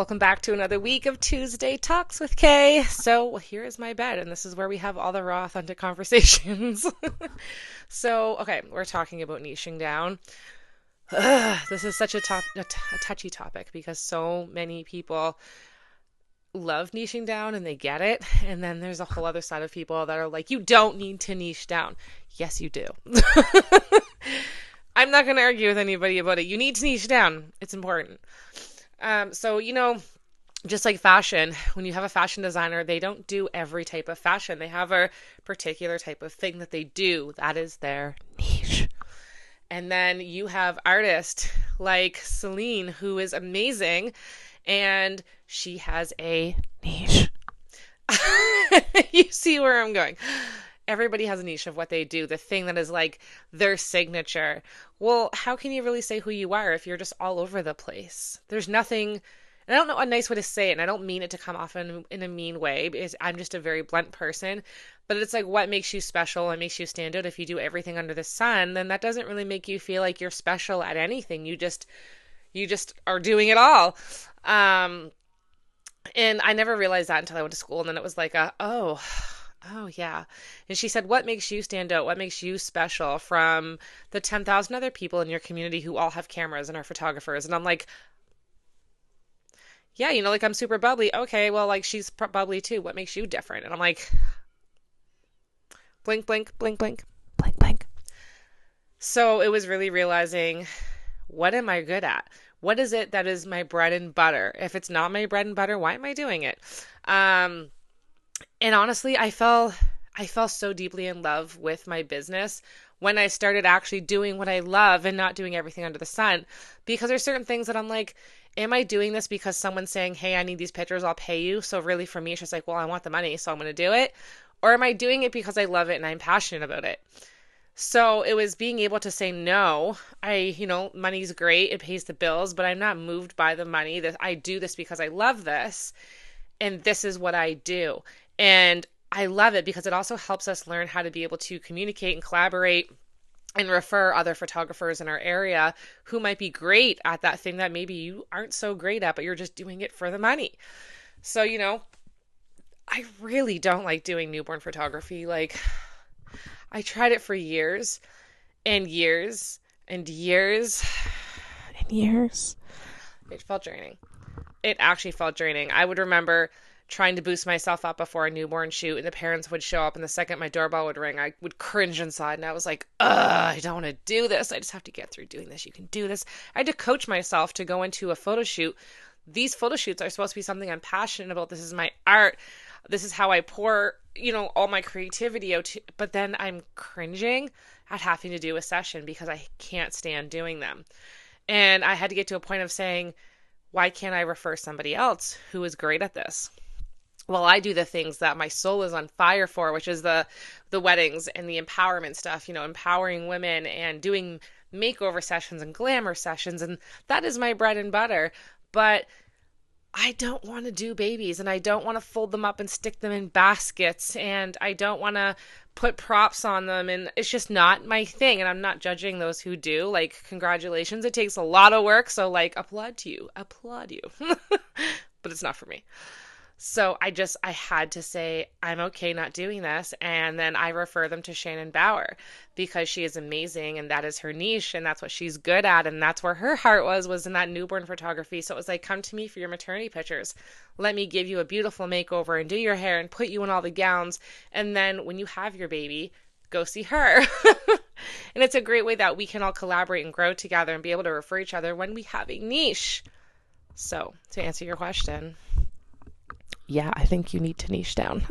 welcome back to another week of Tuesday Talks with Kay. So here is my bed, and this is where we have all the raw, authentic conversations. Okay, we're talking about niching down. This is such a touchy topic because so many people love niching down and they get it, and then there's a whole other side of people that are like, you don't need to niche down. Yes, you do. I'm not going to argue with anybody about it. You need to niche down. It's important. Just like fashion, when you have a fashion designer, they don't do every type of fashion. They have a particular type of thing that they do. That is their niche. And then you have artists like Celine, who is amazing, and she has a niche. You see where I'm going. Everybody has a niche of what they do, the thing that is like their signature. Well, how can you really say who you are if you're just all over the place? There's nothing, and I don't know a nice way to say it, and I don't mean it to come off in a mean way, because I'm just a very blunt person, but it's like, what makes you special and makes you stand out? If you do everything under the sun, then that doesn't really make you feel like you're special at anything. You just are doing it all. And I never realized that until I went to school, and then it was like, oh, yeah. And she said, what makes you stand out? What makes you special from the 10,000 other people in your community who all have cameras and are photographers? And I'm like, yeah, I'm super bubbly. Okay, well, like, she's bubbly too. What makes you different? And I'm like, blink, blink, blink, blink, blink, blink. So it was really realizing, what am I good at? What is it that is my bread and butter? If it's not my bread and butter, why am I doing it? And honestly, I fell so deeply in love with my business when I started actually doing what I love and not doing everything under the sun. Because there's certain things that I'm like, am I doing this because someone's saying, hey, I need these pictures, I'll pay you? So really for me, it's just like, well, I want the money, so I'm going to do it. Or am I doing it because I love it and I'm passionate about it? So it was being able to say no. Money's great, it pays the bills, but I'm not moved by the money. That I do this because I love this, and this is what I do. And I love it because it also helps us learn how to be able to communicate and collaborate and refer other photographers in our area who might be great at that thing that maybe you aren't so great at, but you're just doing it for the money. So, I really don't like doing newborn photography. Like, I tried it for years and years and years and years. It felt draining. It actually felt draining. I would remember trying to boost myself up before a newborn shoot, and the parents would show up, and the second my doorbell would ring, I would cringe inside, and I was like, I don't want to do this. I just have to get through doing this. You can do this. I had to coach myself to go into a photo shoot. These photo shoots are supposed to be something I'm passionate about. This is my art. This is how I pour, all my creativity out. But then I'm cringing at having to do a session because I can't stand doing them. And I had to get to a point of saying, why can't I refer somebody else who is great at this? Well, I do the things that my soul is on fire for, which is the weddings and the empowerment stuff, empowering women and doing makeover sessions and glamour sessions. And that is my bread and butter. But I don't want to do babies, and I don't want to fold them up and stick them in baskets, and I don't want to put props on them, and it's just not my thing. And I'm not judging those who do. Like, congratulations. It takes a lot of work. So applaud you, but it's not for me. So I had to say, I'm okay not doing this. And then I refer them to Shannon Bauer because she is amazing and that is her niche and that's what she's good at. And that's where her heart was in that newborn photography. So it was like, come to me for your maternity pictures. Let me give you a beautiful makeover and do your hair and put you in all the gowns. And then when you have your baby, go see her. And it's a great way that we can all collaborate and grow together and be able to refer each other when we have a niche. So to answer your question, yeah, I think you need to niche down.